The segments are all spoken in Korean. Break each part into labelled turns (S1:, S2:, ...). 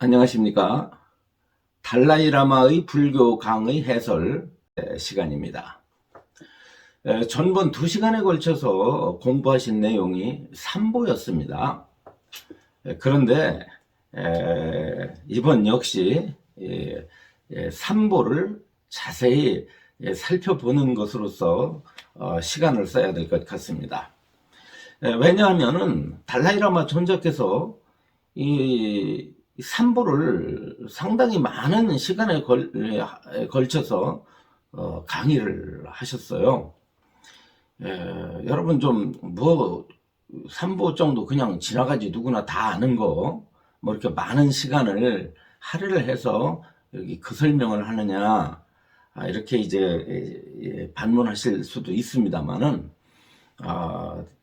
S1: 안녕하십니까. 달라이라마의 불교 강의 해설 시간입니다. 전번 2시간에 걸쳐서 공부하신 내용이 삼보였습니다. 그런데 이번 역시 삼보를 자세히 살펴보는 것으로서 시간을 써야 될 것 같습니다. 왜냐하면은 달라이라마 존자께서 이 삼보를 상당히 많은 시간에 걸쳐서 강의를 하셨어요. 여러분 좀 삼보 정도 그냥 지나가지 누구나 다 아는 거 뭐 이렇게 많은 시간을 할애를 해서 여기 그 설명을 하느냐 이렇게 이제 반문하실 수도 있습니다만은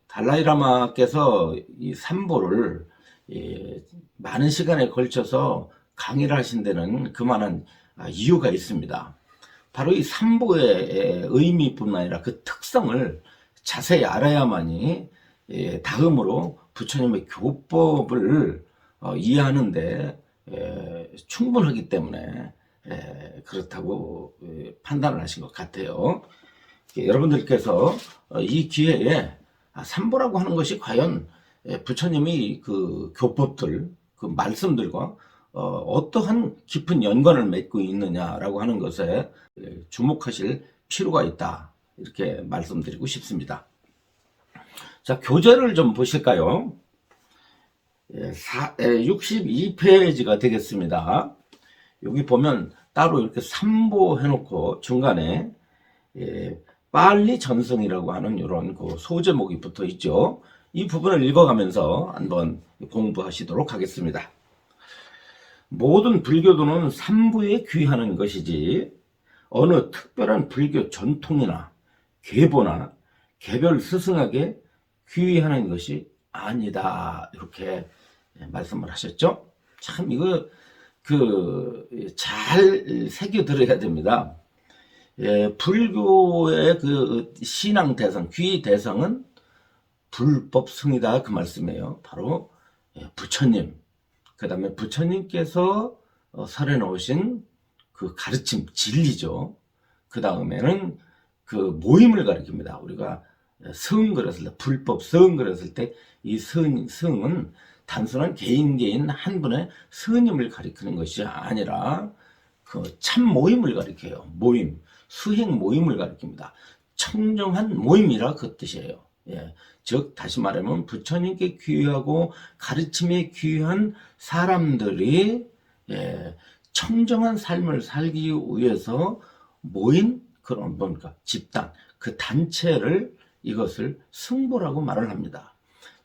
S1: 달라이라마께서 이 삼보를 많은 시간에 걸쳐서 강의를 하신 데는 그만한 이유가 있습니다. 바로 이 삼보의 의미뿐만 아니라 그 특성을 자세히 알아야만이 다음으로 부처님의 교법을 이해하는데 충분하기 때문에 그렇다고 판단을 하신 것 같아요. 여러분들께서 이 기회에 삼보라고 하는 것이 과연 부처님이 그 교법들, 그 말씀들과 어떠한 깊은 연관을 맺고 있느냐라고 하는 것에 주목하실 필요가 있다. 이렇게 말씀드리고 싶습니다. 자, 교재를 좀 보실까요? 62페이지가 되겠습니다. 여기 보면 따로 이렇게 삼보 해놓고 중간에 빨리 전승이라고 하는 이런 그 소제목이 붙어 있죠. 이 부분을 읽어가면서 한번 공부하시도록 하겠습니다. 모든 불교도는 삼부에 귀하는 것이지 어느 특별한 불교 전통이나 계보나 개별 스승에게 귀하는 것이 아니다. 이렇게 말씀을 하셨죠. 참 이거 잘 새겨 들어야 됩니다. 불교의 그 신앙 대상, 귀 대상은 불법승이다 그 말씀이에요. 바로 부처님, 그 다음에 부처님께서 설해 놓으신 그 가르침, 진리죠. 그 다음에는 그 모임을 가리킵니다. 우리가 성 그랬을 때, 불법 성 그랬을 때 이 성은 단순한 개인 한 분의 스님을 가리키는 것이 아니라 그 참 모임을 가리켜요. 모임, 수행 모임을 가리킵니다. 청정한 모임이라 그 뜻이에요. 즉 다시 말하면 부처님께 귀하고 가르침에 귀한 사람들이 청정한 삶을 살기 위해서 모인 그런 뭔가 집단, 그 단체를 이것을 승보라고 말을 합니다.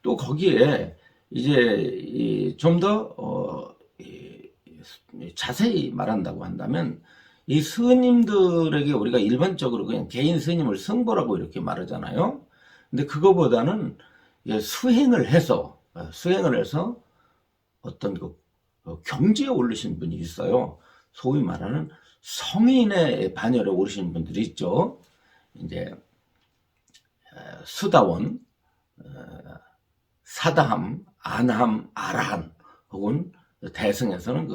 S1: 또 거기에 이제 좀 더 자세히 말한다고 한다면 이 스님들에게 우리가 일반적으로 그냥 개인 스님을 승보라고 이렇게 말하잖아요. 근데 그거보다는 수행을 해서 어떤 그 경지에 오르신 분이 있어요. 소위 말하는 성인의 반열에 오르신 분들이 있죠. 이제 수다원, 사다함, 안함, 아라한 혹은 대승에서는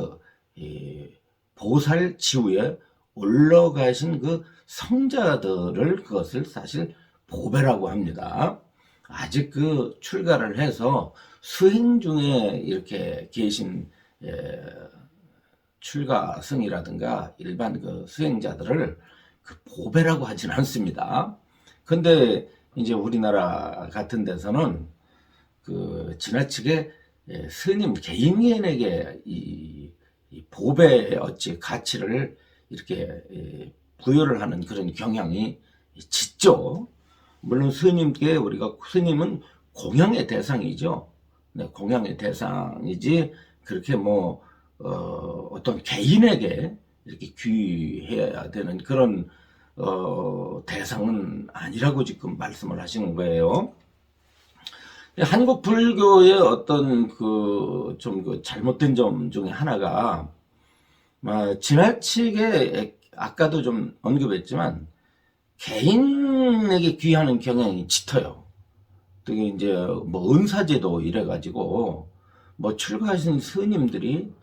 S1: 보살 지위에 올라가신 그 성자들을 그것을 사실 보배라고 합니다. 아직 그 출가를 해서 수행 중에 이렇게 계신 출가승이라든가 일반 그 수행자들을 그 보배라고 하진 않습니다. 근데 이제 우리나라 같은 데서는 그 지나치게 스님 개인에게 이 보배의 어찌 가치를 이렇게 부여를 하는 그런 경향이 짙죠. 물론 스님은 공양의 대상이죠. 네, 공양의 대상이지 그렇게 어떤 개인에게 이렇게 귀해야 되는 그런 대상은 아니라고 지금 말씀을 하시는 거예요. 한국 불교의 어떤 좀 잘못된 점 중에 하나가 지나치게 아까도 좀 언급했지만 개인에게 귀하는 경향이 짙어요. 되게 이제 은사제도 이래가지고 출가하신 스님들이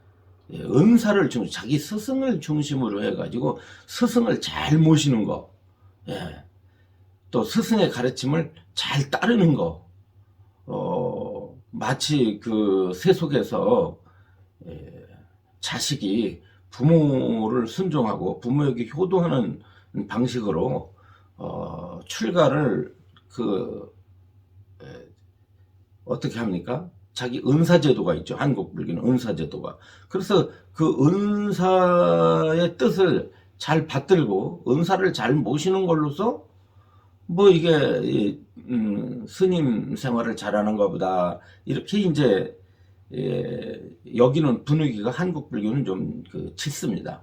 S1: 은사를 자기 스승을 중심으로 해가지고 스승을 잘 모시는 거, 예. 또 스승의 가르침을 잘 따르는 거, 마치 그 세속에서 자식이 부모를 순종하고 부모에게 효도하는 방식으로 출가를 어떻게 합니까? 자기 은사제도가 있죠. 한국 불교는 은사제도가. 그래서 그 은사의 뜻을 잘 받들고 은사를 잘 모시는 걸로서 뭐 이게 스님 생활을 잘하는가 보다 이렇게 이제 여기는 분위기가 한국 불교는 좀 짙습니다.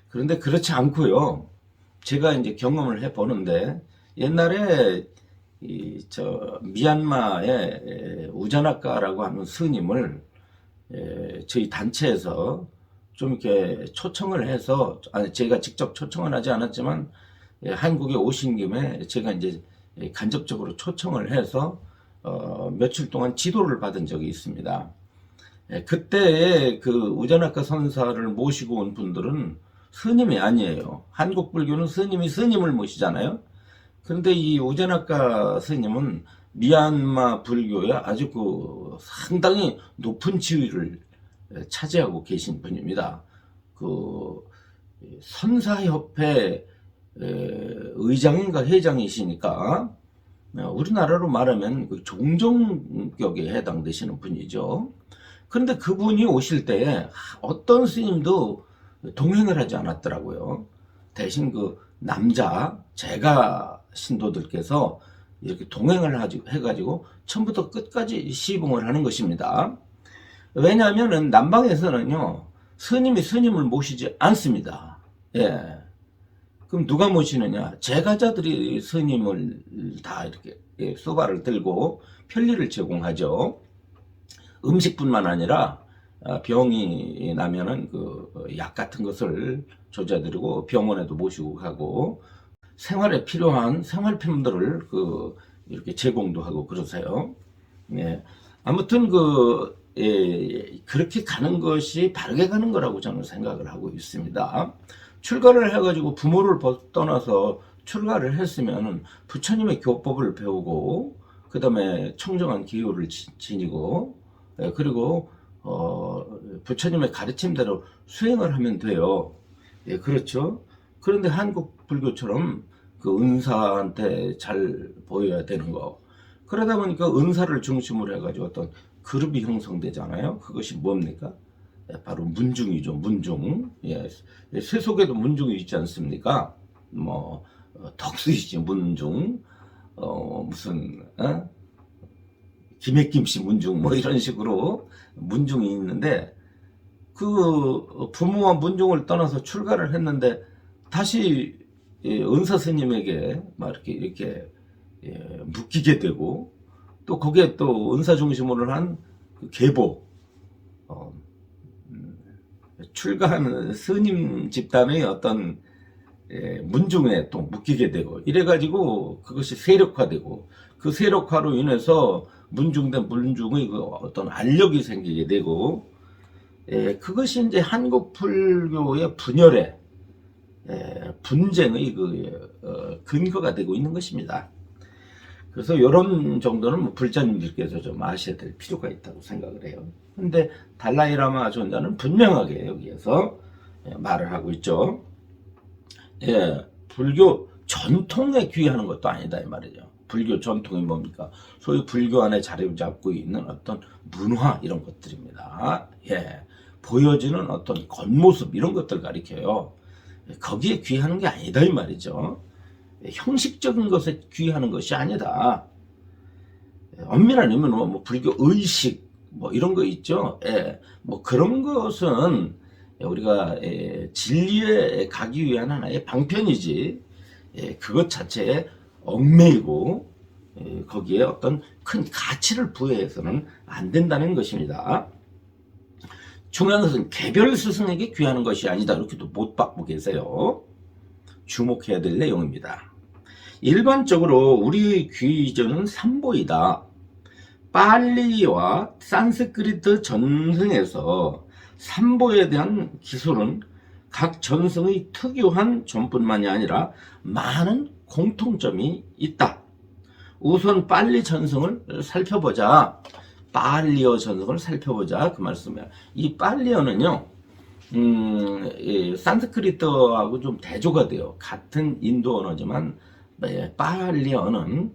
S1: 그런데 그렇지 않고요. 제가 이제 경험을 해 보는데 옛날에 미얀마의 우자나카라고 하는 스님을 저희 단체에서 좀 이렇게 초청을 해서, 제가 직접 초청은 하지 않았지만 한국에 오신 김에 제가 이제 간접적으로 초청을 해서 며칠 동안 지도를 받은 적이 있습니다. 그때 그 우자나카 선사를 모시고 온 분들은 스님이 아니에요. 한국 불교는 스님이 스님을 모시잖아요. 그런데 이 우자나카 스님은 미얀마 불교에 아주 상당히 높은 지위를 차지하고 계신 분입니다. 그 선사협회 의장인가 회장이시니까 우리나라로 말하면 그 종정격에 해당되시는 분이죠. 그런데 그분이 오실 때 어떤 스님도 동행을 하지 않았더라고요. 대신 남자 제가 신도들께서 이렇게 동행을 해가지고 처음부터 끝까지 시봉을 하는 것입니다. 왜냐하면 남방에서는요 스님이 스님을 모시지 않습니다. 예. 그럼 누가 모시느냐? 제가자들이 스님을 다 이렇게 수발을 들고 편리를 제공하죠. 음식뿐만 아니라 병이 나면은 약 같은 것을 조자드리고 병원에도 모시고 가고 생활에 필요한 생활품들을 이렇게 제공도 하고 그러세요. 네. 아무튼 그렇게 가는 것이 바르게 가는 거라고 저는 생각을 하고 있습니다. 출가를 해가지고 부모를 떠나서 출가를 했으면 부처님의 교법을 배우고 그 다음에 청정한 기호를 지니고 그리고 부처님의 가르침대로 수행을 하면 돼요. 예, 그렇죠. 그런데 한국 불교처럼 은사한테 잘 보여야 되는 거. 그러다 보니까 은사를 중심으로 해가지고 어떤 그룹이 형성되잖아요. 그것이 뭡니까? 바로 문중이죠. 문중. 예, 세속에도 문중이 있지 않습니까? 뭐 덕수이지 문중. 무슨 김해김씨 문중 뭐 이런 식으로 문중이 있는데 부모와 문중을 떠나서 출가를 했는데 다시 은사 스님에게 막 이렇게 묶이게 되고 또 거기에 또 은사 중심으로 한 계보 출가하는 스님 집단의 어떤 문중에 또 묶이게 되고 이래가지고 그것이 세력화되고 그 세력화로 인해서 문중된 문중의 어떤 알력이 생기게 되고 그것이 이제 한국 불교의 분열의 분쟁의 근거가 되고 있는 것입니다. 그래서 이런 정도는 불자님들께서 좀 아셔야 될 필요가 있다고 생각을 해요. 근데 달라이라마 존자는 분명하게 여기에서 말을 하고 있죠. 불교 전통에 귀하는 것도 아니다 이 말이죠. 불교 전통이 뭡니까? 소위 불교 안에 자리 잡고 있는 어떤 문화 이런 것들입니다. 보여지는 어떤 겉모습 이런 것들 가리켜요. 거기에 귀하는 게 아니다 이 말이죠. 형식적인 것에 귀하는 것이 아니다. 엄밀한 의미는 뭐 불교 의식 뭐 이런 거 있죠. 뭐 그런 것은 우리가 진리에 가기 위한 하나의 방편이지 그것 자체에 얽매이고 거기에 어떤 큰 가치를 부여해서는 안 된다는 것입니다. 중요한 것은 개별 스승에게 귀하는 것이 아니다. 이렇게도 못 받고 계세요. 주목해야 될 내용입니다. 일반적으로 우리 귀전은 삼보이다. 빨리와 산스크리트 전승에서 삼보에 대한 기술은 각 전승의 특유한 점뿐만이 아니라 많은 공통점이 있다. 우선 빨리 전승을 살펴보자. 빨리어 전승을 살펴보자. 그 말씀이에요. 이 빨리어는요, 이 산스크리트하고 좀 대조가 돼요. 같은 인도 언어지만, 빨리어는,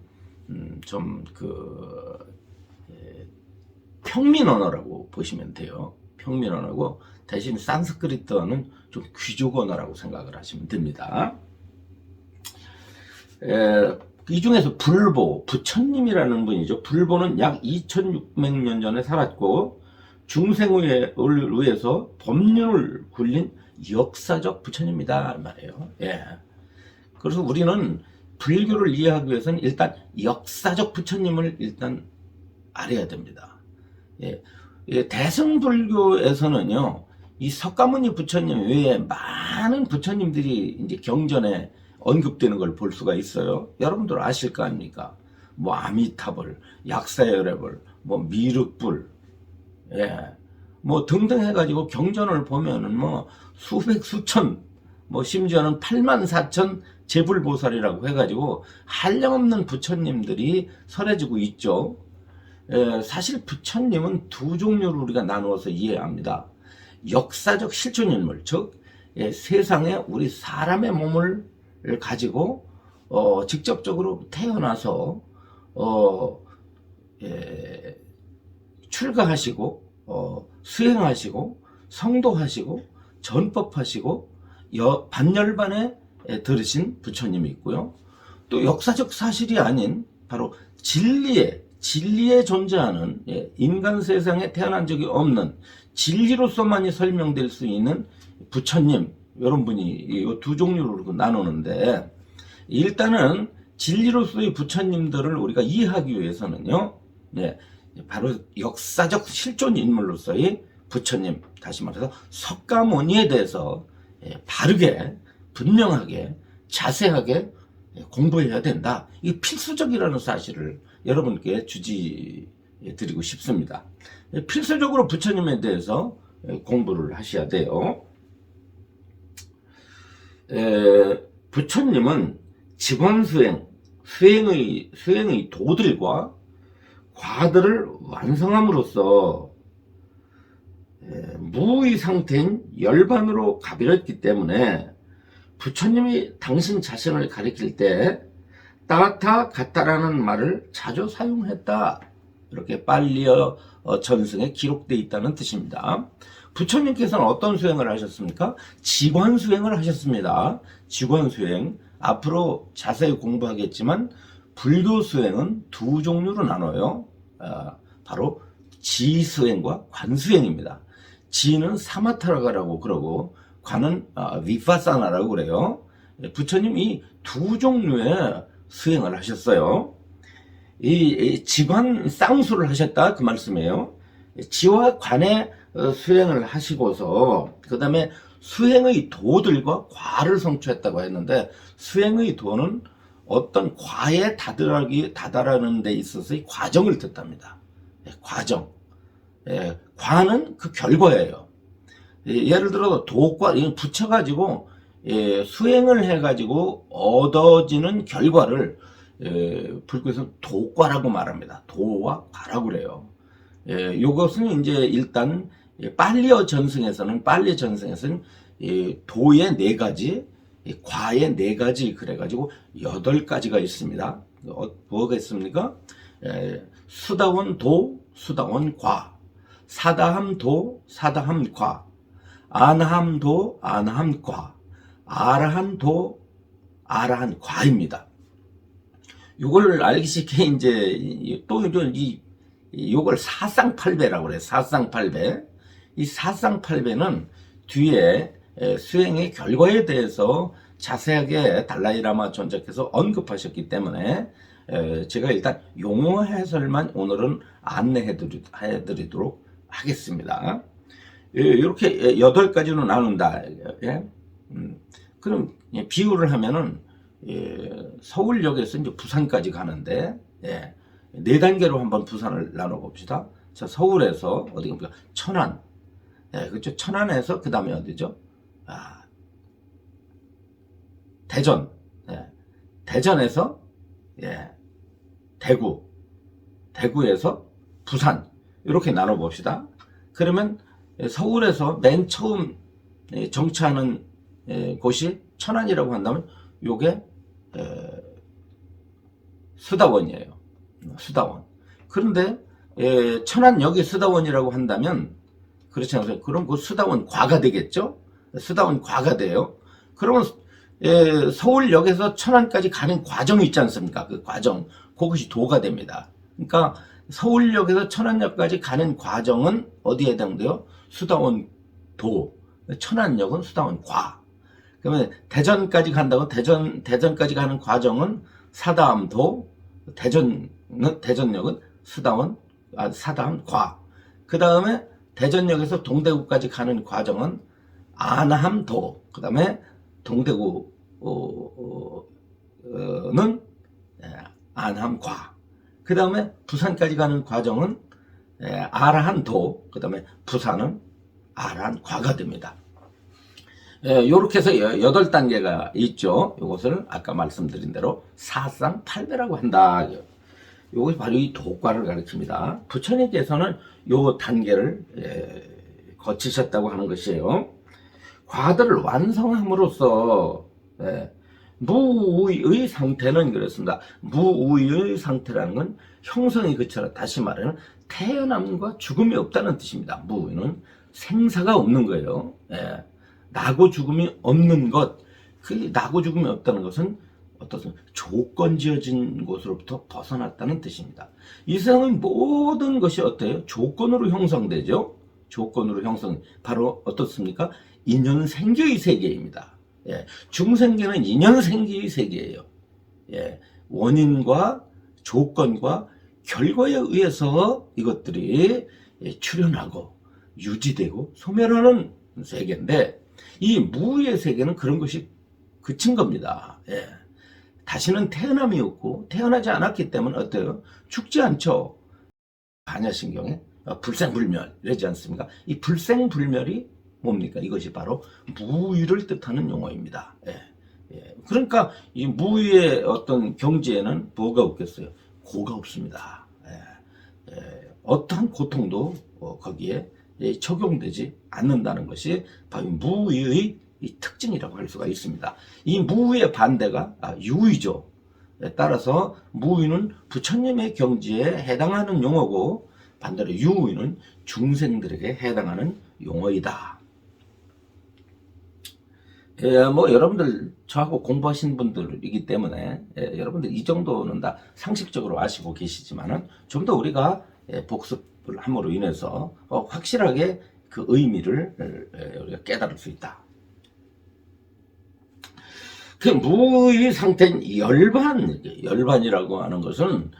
S1: 평민 언어라고 보시면 돼요. 평민 언어고, 대신 산스크리트어는 좀 귀족 언어라고 생각을 하시면 됩니다. 이 중에서 불보, 부처님이라는 분이죠. 불보는 약 2600년 전에 살았고 중생을 위해서 법륜을 굴린 역사적 부처님이다 말이에요. 예. 그래서 우리는 불교를 이해하기 위해서는 일단 역사적 부처님을 일단 알아야 됩니다. 예. 대승불교에서는요, 이 석가모니 부처님 외에 많은 부처님들이 이제 경전에 언급되는 걸 볼 수가 있어요. 여러분들 아실 거 아닙니까? 뭐 아미타불, 약사열애불, 뭐 미륵불, 예, 뭐 등등 해가지고 경전을 보면은 뭐 수백 수천, 뭐 심지어는 84,000 제불보살이라고 해가지고 한량없는 부처님들이 설해지고 있죠. 사실 부처님은 두 종류로 우리가 나누어서 이해합니다. 역사적 실존인물, 즉 세상에 우리 사람의 몸을 가지고 직접적으로 태어나서 출가하시고 수행하시고 성도하시고 전법하시고 반열반에 들으신 부처님이 있고요. 또 역사적 사실이 아닌 바로 진리에 존재하는, 인간 세상에 태어난 적이 없는 진리로서만이 설명될 수 있는 부처님, 이런 분이 이 두 종류로 나누는데, 일단은 진리로서의 부처님들을 우리가 이해하기 위해서는요, 바로 역사적 실존 인물로서의 부처님, 다시 말해서 석가모니에 대해서 바르게, 분명하게, 자세하게 공부해야 된다. 이게 필수적이라는 사실을 여러분께 주지드리고 싶습니다. 필수적으로 부처님에 대해서 공부를 하셔야 돼요. 부처님은 수행의 도들과 과들을 완성함으로써 무의 상태인 열반으로 가버렸기 때문에 부처님이 당신 자신을 가리킬 때 따타 가타라는 말을 자주 사용했다. 이렇게 빨리어 전승에 기록되어 있다는 뜻입니다. 부처님께서는 어떤 수행을 하셨습니까? 직원 수행을 하셨습니다. 직원 수행. 앞으로 자세히 공부하겠지만 불교 수행은 두 종류로 나눠요. 바로 지수행과 관수행입니다. 지는 사마타라고 그러고 관은 위파사나라고 그래요. 부처님이 두 종류의 수행을 하셨어요. 이 지관 쌍수를 하셨다 그 말씀이에요. 지와 관의 수행을 하시고서 그 다음에 수행의 도들과 과를 성취했다고 했는데, 수행의 도는 어떤 과에 다다르는 데 있어서의 과정을 뜻합니다. 과정. 과는 그 결과예요. 예를 들어 도과 붙여가지고 수행을 해가지고 얻어지는 결과를 불교에서는 도과라고 말합니다. 도와 과라고 그래요. 이것은 이제 일단 빨리 전승에서는 도의 4가지, 과의 4가지 그래가지고 8가지가 있습니다. 뭐가 있습니까? 수다원 도, 수다원 과, 사다함 도, 사다함 과, 아나함 도, 아나함 과, 아라한 도, 아라한 과입니다. 이걸 알기 쉽게 이제 또 이걸 사상팔배라고 그래요. 사상팔배. 이 사상팔배는 뒤에 수행의 결과에 대해서 자세하게 달라이라마 전자께서 언급하셨기 때문에 제가 일단 용어 해설만 오늘은 안내해드리도록 하겠습니다. 이렇게 8가지로 나눈다. 그럼 비유를 하면은 서울역에서 이제 부산까지 가는데 4단계로 한번 부산을 나눠봅시다. 자, 서울에서 어디 갑니까? 천안, 그렇죠. 천안에서 그 다음에 어디죠? 대전. 대전에서 대구. 대구에서 부산. 이렇게 나눠 봅시다. 그러면 서울에서 맨 처음 정차하는 곳이 천안이라고 한다면 요게 수다원이에요. 수다원. 그런데 천안역이 수다원이라고 한다면 그렇지 않아요? 그럼 그 수다원 과가 되겠죠? 수다원 과가 돼요. 그러면 서울역에서 천안까지 가는 과정이 있지 않습니까? 그 과정, 그것이 도가 됩니다. 그러니까 서울역에서 천안역까지 가는 과정은 어디에 해당돼요? 수다원 도. 천안역은 수다원 과. 그러면 대전까지 간다고 대전까지 가는 과정은 사다암도, 대전역은 사다암 과. 그 다음에 대전역에서 동대구까지 가는 과정은 안함도. 그 다음에 동대구는 안함과. 그 다음에 부산까지 가는 과정은 아라한도. 그 다음에 부산은 아라한과가 됩니다. 요렇게 해서 8단계가 있죠. 요것을 아까 말씀드린 대로 사쌍팔배라고 한다. 요것이 바로 이 도과를 가리킵니다. 부처님께서는 요 단계를 거치셨다고 하는 것이에요. 과들을 완성함으로써 무의의 상태는 그렇습니다. 무의의 상태라는 건 형성이 그쳐라. 다시 말하면 태어남과 죽음이 없다는 뜻입니다. 무의는 생사가 없는 거예요. 나고 죽음이 없는 것. 그 나고 죽음이 없다는 것은 어떤 조건 지어진 곳으로부터 벗어났다는 뜻입니다. 이 세상의 모든 것이 어때요? 조건으로 형성되죠. 조건으로 형성. 바로 어떻습니까? 인연생계의 세계입니다. 중생계는 인연생계의 세계예요. 원인과 조건과 결과에 의해서 이것들이 출현하고 유지되고 소멸하는 세계인데, 이 무의 세계는 그런 것이 그친 겁니다. 다시는 태어남이 없고 태어나지 않았기 때문에 어때요? 죽지 않죠. 반야신경에 불생불멸 이러지 않습니까? 이 불생불멸이 뭡니까? 이것이 바로 무의를 뜻하는 용어입니다. 그러니까 이 무의의 어떤 경지에는 뭐가 없겠어요? 고가 없습니다. 어떠한 고통도 거기에 적용되지 않는다는 것이 바로 무의의 이 특징이라고 할 수가 있습니다. 이 무의의 반대가 유의죠. 따라서 무의는 부처님의 경지에 해당하는 용어고, 반대로 유의는 중생들에게 해당하는 용어이다. 뭐 여러분들 저하고 공부하신 분들이기 때문에 여러분들 이 정도는 다 상식적으로 아시고 계시지만은 좀 더 우리가 복습을 함으로 인해서 확실하게 그 의미를 우리가 깨달을 수 있다. 그 무의 상태인 열반이라고 하는 것은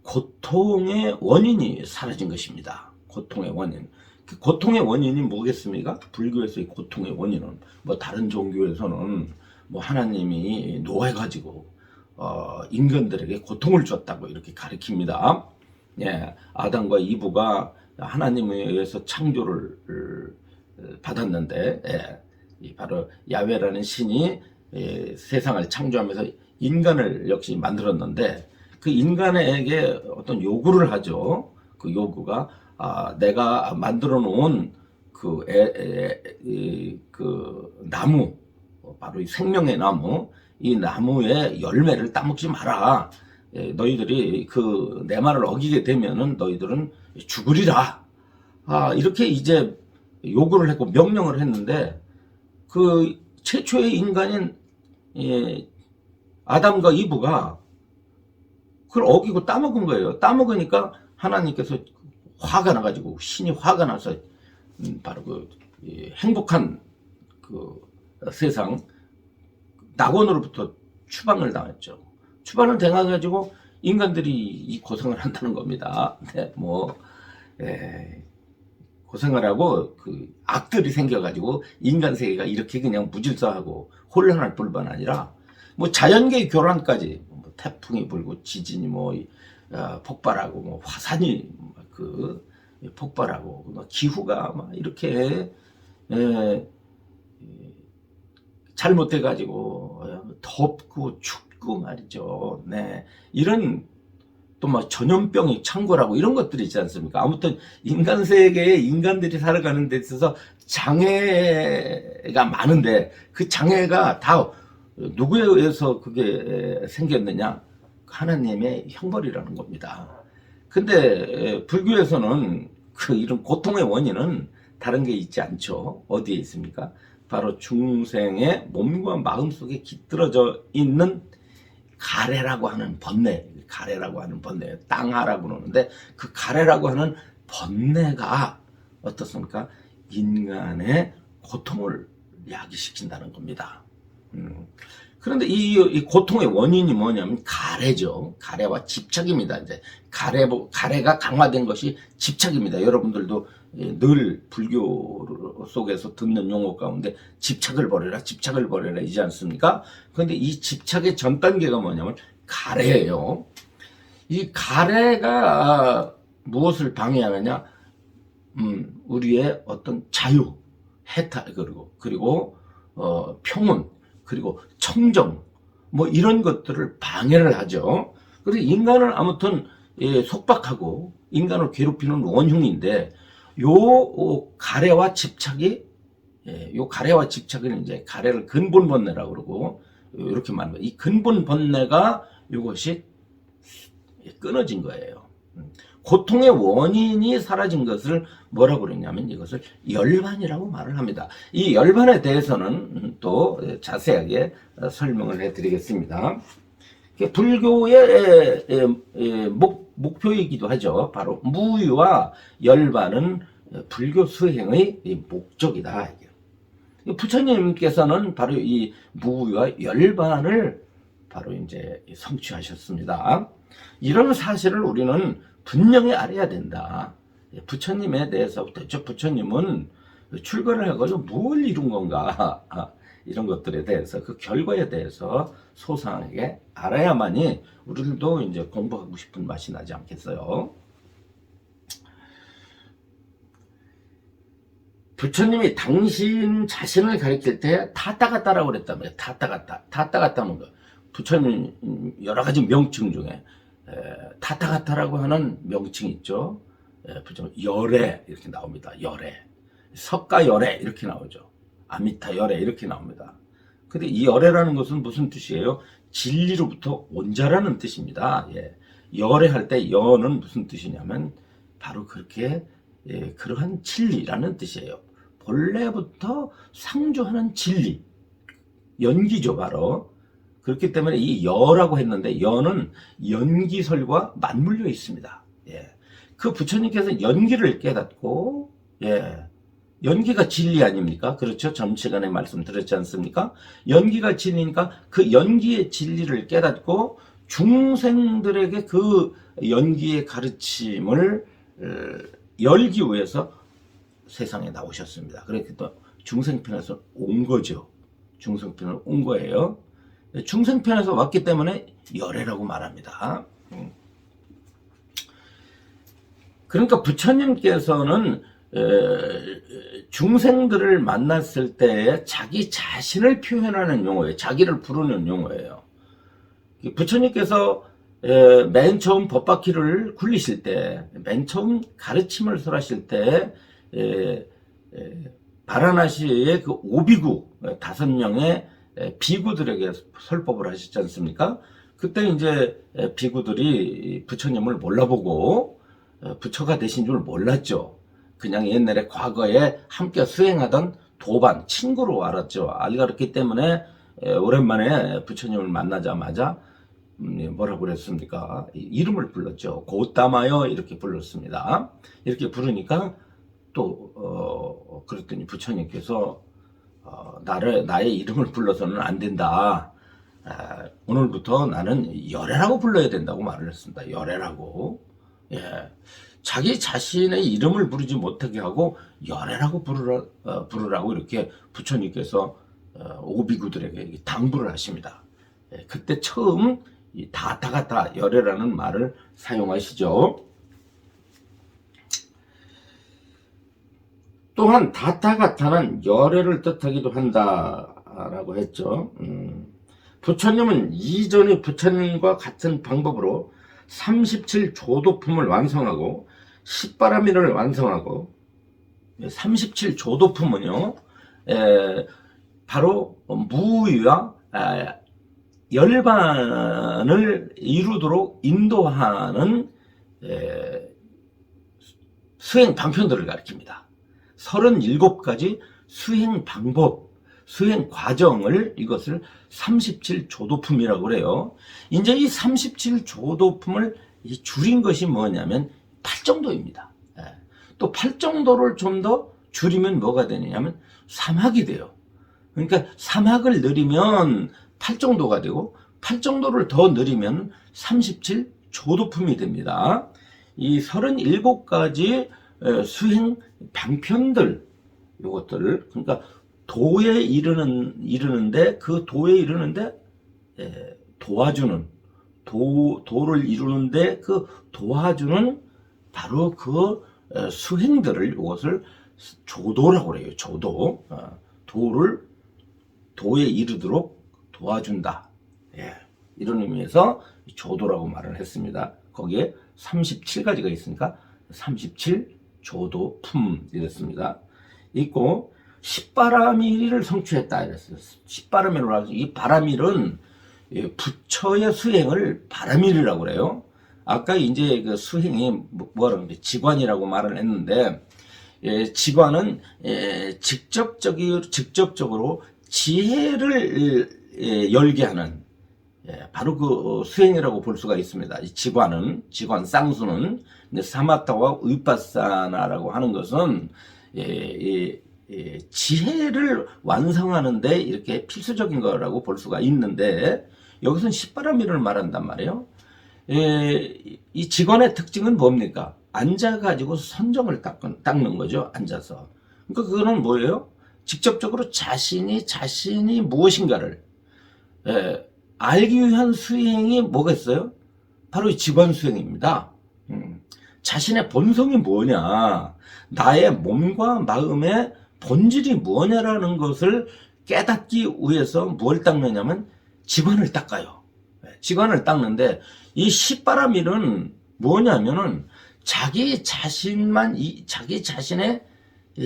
S1: 고통의 원인이 사라진 것입니다. 고통의 원인. 그 고통의 원인이 뭐겠습니까? 불교에서의 고통의 원인은 뭐 다른 종교에서는 뭐 하나님이 노해가지고 인간들에게 고통을 줬다고 이렇게 가르칩니다. 아담과 이브가 하나님에 의해서 창조를 받았는데, 바로 야훼라는 신이 세상을 창조하면서 인간을 역시 만들었는데, 그 인간에게 어떤 요구를 하죠. 그 요구가 내가 만들어 놓은 그 나무, 바로 이 생명의 나무, 이 나무의 열매를 따먹지 마라. 너희들이 그 내 말을 어기게 되면은 너희들은 죽으리라. 이렇게 이제 요구를 했고 명령을 했는데, 그 최초의 인간인 아담과 이브가 그걸 어기고 따먹은 거예요. 따먹으니까 하나님께서 화가 나가지고, 신이 화가 나서 바로 그 행복한 그 세상 낙원으로부터 추방을 당했죠. 추방을 당해가지고 인간들이 이 고생을 한다는 겁니다. 고생을 하고 그 악들이 생겨가지고 인간 세계가 이렇게 그냥 무질서하고 혼란할 뿐만 아니라 뭐 자연계의 교란까지, 뭐 태풍이 불고 지진이 폭발하고 화산이 폭발하고 막 기후가 막 이렇게 에, 잘못돼 가지고 덥고 춥고 말이죠. 네. 이런 또 막 전염병이 창궐하고 이런 것들이 있지 않습니까? 아무튼 인간 세계에 인간들이 살아가는 데 있어서 장애가 많은데 그 장애가 다 누구에 의해서 그게 생겼느냐? 하나님의 형벌이라는 겁니다. 근데 불교에서는 그 이런 고통의 원인은 다른 게 있지 않죠. 어디에 있습니까? 바로 중생의 몸과 마음 속에 깃들어져 있는 가래라고 하는 번뇌, 가래라고 하는 번뇌, 땅하라고 그러는데 그 가래라고 하는 번뇌가 어떻습니까? 인간의 고통을 야기시킨다는 겁니다. 그런데 이 고통의 원인이 뭐냐면 가래죠. 가래와 집착입니다. 이제 가래가 강화된 것이 집착입니다. 여러분들도 늘 불교 속에서 듣는 용어 가운데 집착을 버려라 이지 않습니까? 그런데 이 집착의 전 단계가 뭐냐면 가래예요. 이 가래가 무엇을 방해하느냐? 우리의 어떤 자유, 해탈, 그리고 평온, 그리고 청정, 뭐 이런 것들을 방해를 하죠. 그래서 인간은 아무튼 속박하고 인간을 괴롭히는 원흉인데 요 가래와 집착이 요 가래와 집착은 이제 가래를 근본 번뇌라고 그러고 이렇게 말합니다. 이 근본 번뇌가 이것이 끊어진 거예요. 고통의 원인이 사라진 것을 뭐라고 그러냐면 이것을 열반이라고 말을 합니다. 이 열반에 대해서는 또 자세하게 설명을 해드리겠습니다. 불교의 목표이기도 하죠. 바로 무유와 열반은 불교 수행의 목적이다. 부처님께서는 바로 이 무유와 열반을 바로 이제 성취하셨습니다. 이런 사실을 우리는 분명히 알아야 된다. 부처님에 대해서 대체 부처님은 출가를 해가지고 뭘 이룬 건가? 이런 것들에 대해서 그 결과에 대해서 소상하게 알아야만이 우리들도 이제 공부하고 싶은 맛이 나지 않겠어요? 부처님이 당신 자신을 가리킬 때 타타가타라고 그랬다며. 타타가타는 거. 부처님 여러 가지 명칭 중에 타타가타라고 하는 명칭이 있죠. 부처님 열애 이렇게 나옵니다. 열애, 석가 열애 이렇게 나오죠. 아미타 열애 이렇게 나옵니다. 근데 이 열애라는 것은 무슨 뜻이에요? 진리로부터 온 자라는 뜻입니다. 열애할 때 여는 무슨 뜻이냐면 바로 그렇게 그러한 진리라는 뜻이에요. 본래부터 상주하는 진리, 연기죠 바로. 그렇기 때문에 이 여라고 했는데 여는 연기설과 맞물려 있습니다. 그 부처님께서 연기를 깨닫고 연기가 진리 아닙니까? 그렇죠? 전 시간에 말씀드렸지 않습니까? 연기가 진리니까 그 연기의 진리를 깨닫고 중생들에게 그 연기의 가르침을 열기 위해서 세상에 나오셨습니다. 그렇게 또 중생편에서 온 거죠. 중생편으로 온 거예요. 중생편에서 왔기 때문에 열애라고 말합니다. 그러니까 부처님께서는 중생들을 만났을 때 자기 자신을 표현하는 용어예요. 자기를 부르는 용어예요. 부처님께서 맨 처음 법바퀴를 굴리실 때, 맨 처음 가르침을 설하실 때 바라나시의 그 오비구 5명의 비구들에게 설법을 하셨지 않습니까? 그때 이제 비구들이 부처님을 몰라보고 부처가 되신 줄 몰랐죠. 그냥 옛날에 과거에 함께 수행하던 도반, 친구로 알았죠. 알았기 때문에 오랜만에 부처님을 만나자마자 뭐라고 그랬습니까? 이름을 불렀죠. 고따마요 이렇게 불렀습니다. 이렇게 부르니까 또 그랬더니 부처님께서 나의 이름을 불러서는 안 된다. 오늘부터 나는 열애라고 불러야 된다고 말을 했습니다. 열애라고. 자기 자신의 이름을 부르지 못하게 하고 열애라고 부르라고 이렇게 부처님께서 오비구들에게 당부를 하십니다. 그때 처음 이 타타가타 열애라는 말을 사용하시죠. 또한 다타가타는 열애를 뜻하기도 한다라고 했죠. 부처님은 이전의 부처님과 같은 방법으로 37조도품을 완성하고 십바라밀을 완성하고 37조도품은요 바로 무의와 열반을 이루도록 인도하는 수행 방편들을 가리킵니다. 37가지 수행 방법, 수행 과정을 이것을 37조도품이라고 그래요. 이제 이 37조도품을 줄인 것이 뭐냐면 8정도입니다. 또 8정도를 좀 더 줄이면 뭐가 되느냐면 사막이 돼요. 그러니까 사막을 늘리면 8정도가 되고 8정도를 더 늘리면 37조도품이 됩니다. 이 37가지 수행 방편들 요것들을 그러니까 도에 이르는데 그 도에 이르는데 도와주는 도를 이루는데 그 도와주는 바로 그 수행들을 이것을 조도라고 그래요. 조도. 도에 이르도록 도와준다. 이런 의미에서 조도라고 말을 했습니다. 거기에 37가지가 있으니까 37조도품 이랬습니다. 있고 십바라밀을 성취했다 이랬어요. 십바라밀로 이 바라밀은 부처의 수행을 바라밀이라고 그래요. 아까 이제 그 수행이 뭐라고 하는데 지관이라고 말을 했는데 지관은 직접적으로 지혜를 열게 하는 바로 그 수행이라고 볼 수가 있습니다. 이 지관 쌍수는 사마타와 위파사나라고 하는 것은 지혜를 완성하는데 이렇게 필수적인 거라고 볼 수가 있는데 여기서는 십바라밀을 말한단 말이에요. 이 지관의 특징은 뭡니까? 앉아가지고 선정을 닦는 거죠. 앉아서. 그러니까 그거는 뭐예요? 직접적으로 자신이 무엇인가를 알기 위한 수행이 뭐겠어요? 바로 이 지관 수행입니다. 자신의 본성이 뭐냐, 나의 몸과 마음의 본질이 뭐냐라는 것을 깨닫기 위해서 뭘 닦느냐면 지관을 닦아요. 지관을 닦는데 이 십바라밀은 뭐냐면은 자기 자신의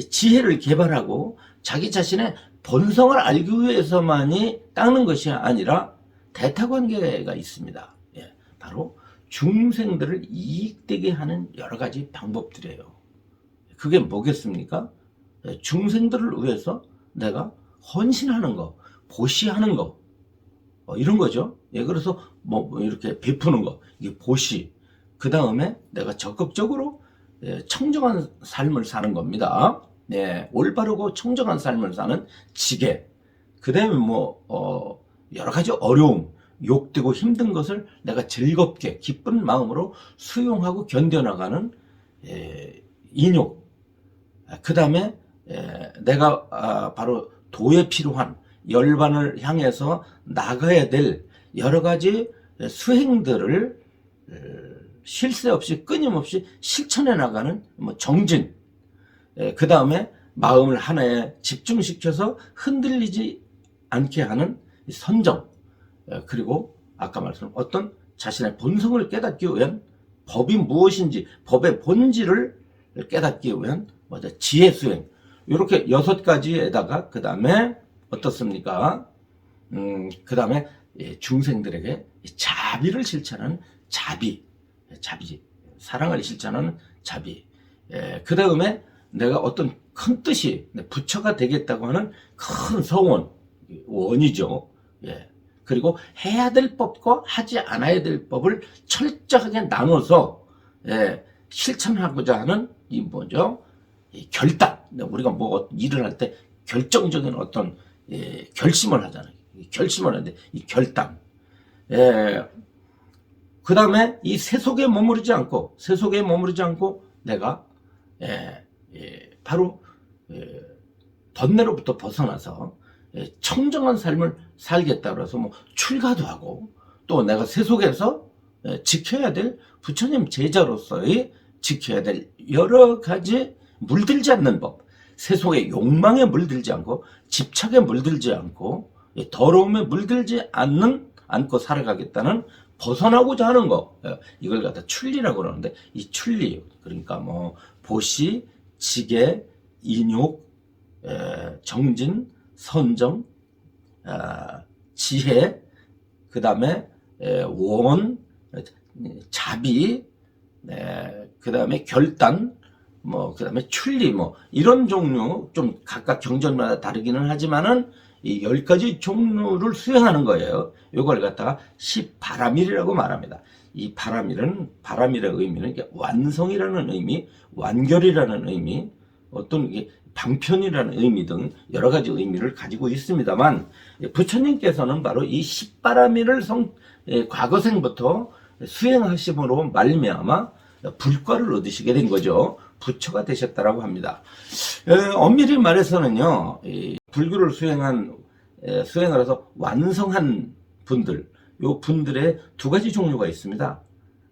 S1: 지혜를 개발하고 자기 자신의 본성을 알기 위해서만이 닦는 것이 아니라 대타관계가 있습니다. 바로 중생들을 이익되게 하는 여러 가지 방법들이에요. 그게 뭐겠습니까? 중생들을 위해서 내가 헌신하는 거, 보시하는 거, 이런 거죠. 그래서 뭐 이렇게 베푸는 거, 이게 보시. 그 다음에 내가 적극적으로 청정한 삶을 사는 겁니다. 올바르고 청정한 삶을 사는 지혜. 그 다음에 여러 가지 어려움, 욕되고 힘든 것을 내가 즐겁게 기쁜 마음으로 수용하고 견뎌나가는 인욕. 그 다음에 내가 바로 도에 필요한 열반을 향해서 나가야 될 여러 가지 수행들을 쉴 새 없이 끊임없이 실천해 나가는 정진. 그 다음에 마음을 하나에 집중시켜서 흔들리지 않게 하는 선정. 그리고 아까 말씀드린 어떤 자신의 본성을 깨닫기 위한 법이 무엇인지, 법의 본질을 깨닫기 위한 지혜 수행. 이렇게 6가지에다가 그 다음에 어떻습니까? 그 다음에 중생들에게 자비를 실천하는 자비, 사랑을 실천하는 자비. 그 다음에 내가 어떤 큰 뜻이 부처가 되겠다고 하는 큰 서원, 원이죠. 그리고 해야 될 법과 하지 않아야 될 법을 철저하게 나눠서 실천하고자 하는 이 결단. 우리가 일을 할 때 결정적인 어떤 결심을 하잖아요. 결심을 하는데 이 결단. 그 다음에 이 세속에 머무르지 않고 내가 바로 번뇌로부터 벗어나서 청정한 삶을 살겠다 그래서 출가도 하고 또 내가 세속에서 지켜야 될 부처님 제자로서의 지켜야 될 여러 가지 물들지 않는 법, 세속의 욕망에 물들지 않고 집착에 물들지 않고 더러움에 물들지 않고 살아가겠다는 벗어나고자 하는 거, 이걸 갖다 출리라고 그러는데, 이 출리, 그러니까 뭐 보시, 지계, 인욕, 정진, 선정, 지혜, 그 다음에 원, 자비, 그 다음에 결단, 뭐 그 다음에 출리, 뭐 이런 종류, 좀 각각 경전마다 다르기는 하지만은 이 10가지 종류를 수행하는 거예요. 이걸 갖다가 십바라밀이라고 말합니다. 이 바라밀의 의미는 이게 완성이라는 의미, 완결이라는 의미, 어떤 이게 방편이라는 의미 등 여러 가지 의미를 가지고 있습니다만, 부처님께서는 바로 이 십바라밀을 과거생부터 수행하심으로 말미암아 불과를 얻으시게 된 거죠. 부처가 되셨다라고 합니다. 엄밀히 말해서는요, 불교를 수행을 해서 완성한 분들, 요 분들의 두 가지 종류가 있습니다.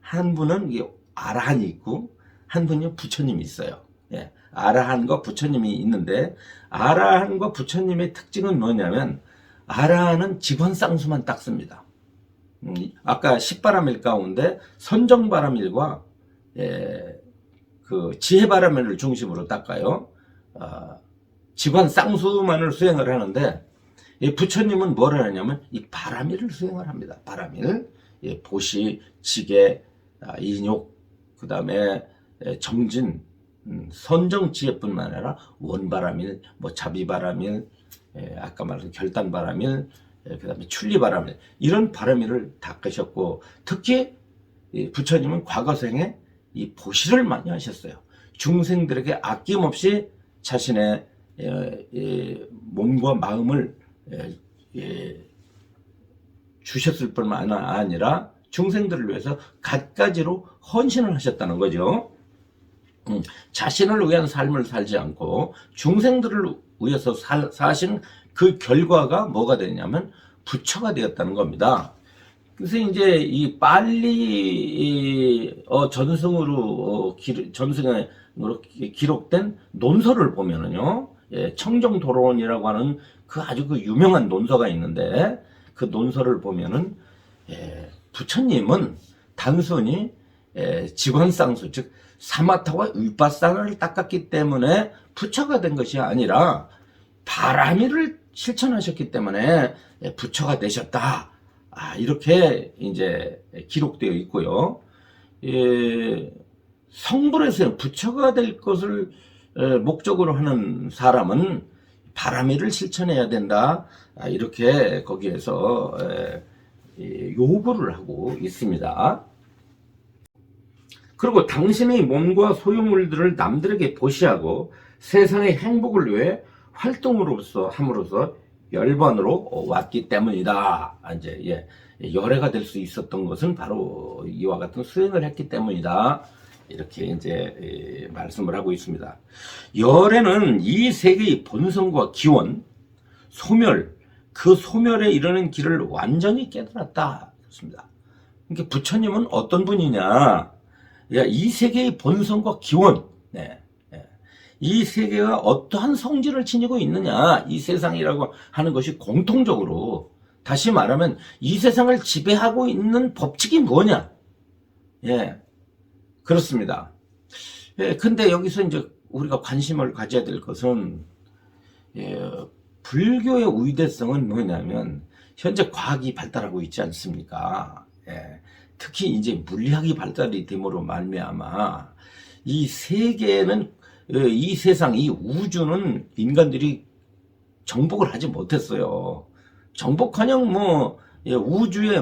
S1: 한 분은 아라한이 있고, 한 분은 부처님이 있어요. 아라한과 부처님이 있는데, 아라한과 부처님의 특징은 뭐냐면, 아라한은 직원쌍수만 닦습니다. 아까 십바라밀 가운데 선정바라밀과 그 지혜바라밀을 중심으로 닦아요. 직원쌍수만을 수행을 하는데, 부처님은 뭘 하냐면 이 바라밀을 수행을 합니다. 바라밀, 보시, 지계, 인욕, 그 다음에 정진, 선정지혜뿐만 아니라 원바라밀, 뭐 자비바라밀, 아까 말한 결단바라밀, 그 다음에 출리바라밀, 이런 바라밀을 닦으셨고, 특히 부처님은 과거생에 이 보시를 많이 하셨어요. 중생들에게 아낌없이 자신의 몸과 마음을 주셨을 뿐만 아니라 중생들을 위해서 갖가지로 헌신을 하셨다는 거죠. 자신을 위한 삶을 살지 않고 중생들을 위해서 사신 그 결과가 뭐가 되냐면 부처가 되었다는 겁니다. 그래서 이제 이 빨리 전승으로 기록된 논서를 보면은요, 청정도론이라고 하는 아주 유명한 논서가 있는데, 그 논서를 보면은 부처님은 단순히 직원쌍수, 즉 사마타와 위파사나를 닦았기 때문에 부처가 된 것이 아니라 바라밀을 실천하셨기 때문에 부처가 되셨다. 이렇게 이제 기록되어 있고요. 성불에서 부처가 될 것을 목적으로 하는 사람은 바라밀을 실천해야 된다. 이렇게 거기에서 요구를 하고 있습니다. 그리고 당신의 몸과 소유물들을 남들에게 보시하고 세상의 행복을 위해 활동으로서 함으로써 열반으로 왔기 때문이다. 이제 열애가 될 수 있었던 것은 바로 이와 같은 수행을 했기 때문이다. 이렇게 이제 말씀을 하고 있습니다. 열애는 이 세계의 본성과 기원, 소멸, 그 소멸에 이르는 길을 완전히 깨달았다. 그렇습니다. 그러니까 부처님은 어떤 분이냐? 이 세계의 본성과 기원, 이 세계가 어떠한 성질을 지니고 있느냐, 이 세상이라고 하는 것이 공통적으로, 다시 말하면 이 세상을 지배하고 있는 법칙이 뭐냐? 그렇습니다. 근데 여기서 이제 우리가 관심을 가져야 될 것은, 불교의 위대성은 뭐냐면 현재 과학이 발달하고 있지 않습니까? 특히 이제 물리학이 발달이 됨으로 말미암아 이 세계는, 이 세상, 이 우주는 인간들이 정복을 하지 못했어요. 정복하냥 우주에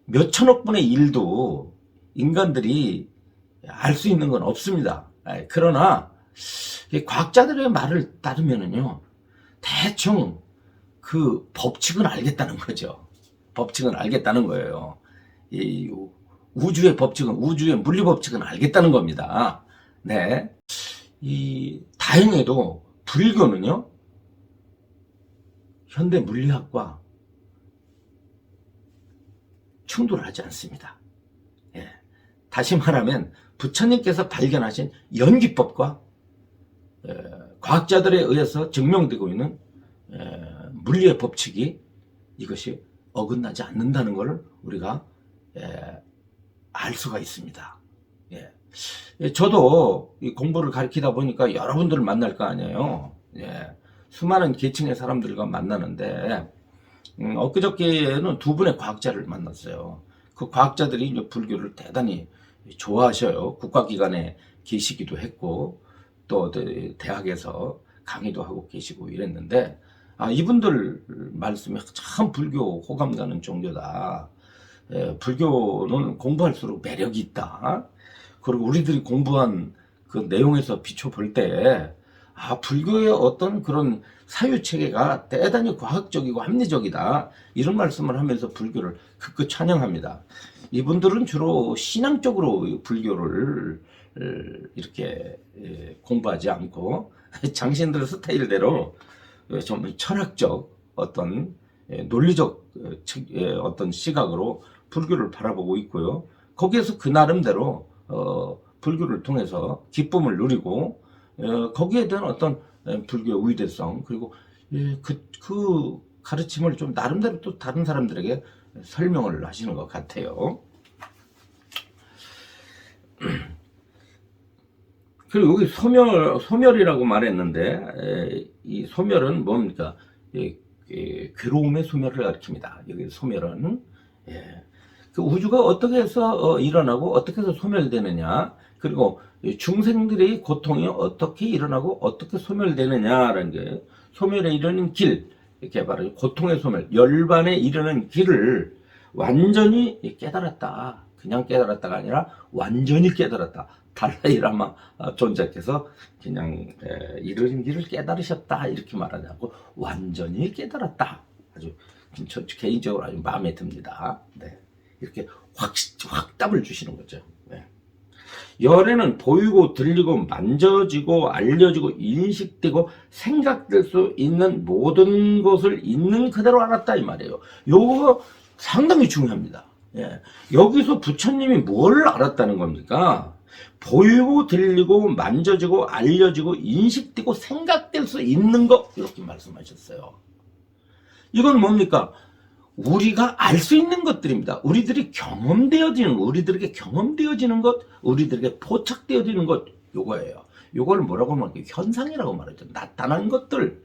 S1: 몇천억 분의 1도 인간들이 알 수 있는 건 없습니다. 그러나 과학자들의 말을 따르면은요, 대충 그 법칙은 알겠다는 거죠. 법칙은 알겠다는 거예요. 이 우주의 법칙은, 우주의 물리 법칙은 알겠다는 겁니다. 다행히도 불교는요, 현대 물리학과 충돌하지 않습니다. 다시 말하면 부처님께서 발견하신 연기법과 과학자들에 의해서 증명되고 있는 물리의 법칙이 이것이 어긋나지 않는다는 것을 우리가 알 수가 있습니다. 저도 이 공부를 가르치다 보니까 여러분들을 만날 거 아니에요. 수많은 계층의 사람들과 만나는데 엊그저께는 두 분의 과학자를 만났어요. 그 과학자들이 이제 불교를 대단히 좋아하셔요. 국가기관에 계시기도 했고 또 대학에서 강의도 하고 계시고 이랬는데 이분들 말씀에 참 불교 호감 가는 종교다. 불교는 공부할수록 매력이 있다. 그리고 우리들이 공부한 그 내용에서 비춰볼 때 불교의 어떤 그런 사유체계가 대단히 과학적이고 합리적이다. 이런 말씀을 하면서 불교를 극구 찬양합니다. 이분들은 주로 신앙 쪽으로 불교를 이렇게 공부하지 않고 장신들 스타일대로 좀 철학적 어떤 논리적 어떤 시각으로 불교를 바라보고 있고요. 거기에서 그 나름대로 불교를 통해서 기쁨을 누리고 거기에 대한 어떤 불교의 의대성 그리고 그 가르침을 좀 나름대로 또 다른 사람들에게 설명을 하시는 것 같아요. 그리고 여기 소멸이라고 말했는데 이 소멸은 뭡니까? 괴로움의 소멸을 가리킵니다. 여기 소멸은 그 우주가 어떻게 해서 일어나고 어떻게 해서 소멸되느냐 그리고 중생들의 고통이 어떻게 일어나고 어떻게 소멸되느냐라는 게 소멸에 이르는 길 이렇게 말하죠. 고통의 소멸 열반에 이르는 길을 완전히 깨달았다. 그냥 깨달았다가 아니라 완전히 깨달았다. 달라이라마 존자께서 그냥 이르는 길을 깨달으셨다 이렇게 말하지 않고 완전히 깨달았다. 아주 저 개인적으로 아주 마음에 듭니다. 이렇게 확답을 주시는 거죠. 열에는 보이고 들리고 만져지고 알려지고 인식되고 생각될 수 있는 모든 것을 있는 그대로 알았다 이 말이에요. 요거 상당히 중요합니다. 여기서 부처님이 뭘 알았다는 겁니까? 보이고 들리고 만져지고 알려지고 인식되고 생각될 수 있는 것 이렇게 말씀하셨어요. 이건 뭡니까? 우리가 알 수 있는 것들입니다. 우리들이 경험되어지는 것, 우리들에게 경험되어지는 것, 우리들에게 포착되어지는 것 요거예요. 요걸 뭐라고 말할까요? 현상이라고 말하죠. 나타난 것들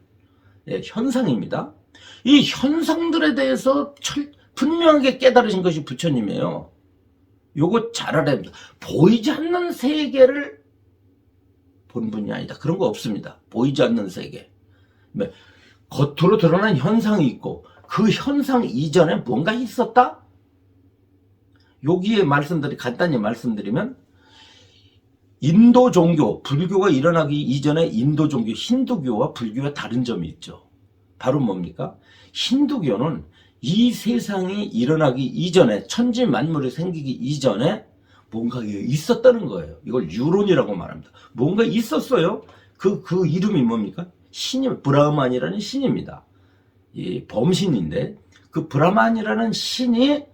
S1: 현상입니다. 이 현상들에 대해서 분명하게 깨달으신 것이 부처님이에요. 요거 잘 알아야 됩니다. 보이지 않는 세계를 본 분이 아니다. 그런 거 없습니다. 보이지 않는 세계. 겉으로 드러난 현상이 있고 그 현상 이전에 뭔가 있었다? 여기에 말씀들이 간단히 말씀드리면 인도 종교, 불교가 일어나기 이전에 인도 종교, 힌두교와 불교와 다른 점이 있죠. 바로 뭡니까? 힌두교는 이 세상이 일어나기 이전에 천지 만물이 생기기 이전에 뭔가 있었다는 거예요. 이걸 유론이라고 말합니다. 뭔가 있었어요. 그 이름이 뭡니까? 신이 브라흐만이라는 신입니다. 이 범신인데 그 브라흐만이라는 신이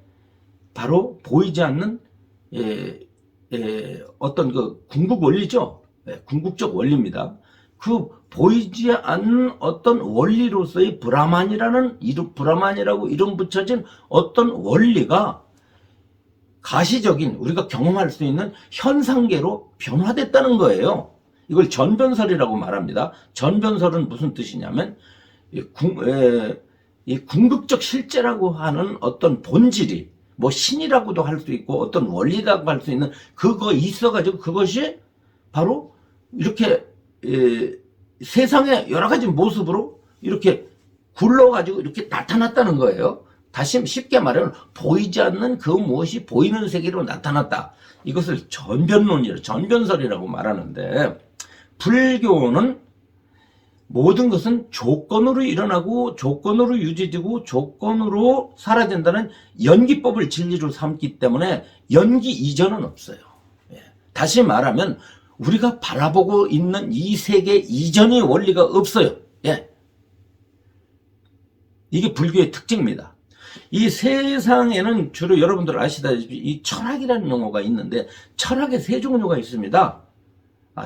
S1: 바로 보이지 않는 어떤 그 궁극 원리죠. 궁극적 원리입니다. 그 보이지 않는 어떤 원리로서의 브라흐만이라고 이름 붙여진 어떤 원리가 가시적인 우리가 경험할 수 있는 현상계로 변화됐다는 거예요. 이걸 전변설이라고 말합니다. 전변설은 무슨 뜻이냐면 이 궁극적 실제라고 하는 어떤 본질이 뭐 신이라고도 할 수 있고 어떤 원리라고 할 수 있는 그거 있어가지고 그것이 바로 이렇게 세상의 여러 가지 모습으로 이렇게 굴러가지고 이렇게 나타났다는 거예요. 다시 쉽게 말하면 보이지 않는 그 무엇이 보이는 세계로 나타났다. 이것을 전변설이라고 말하는데 불교는 모든 것은 조건으로 일어나고 조건으로 유지되고 조건으로 사라진다는 연기법을 진리로 삼기 때문에 연기 이전은 없어요. 다시 말하면 우리가 바라보고 있는 이 세계 이전의 원리가 없어요. 이게 불교의 특징입니다. 이 세상에는 주로 여러분들 아시다시피 이 철학이라는 용어가 있는데 철학에 세 종류가 있습니다.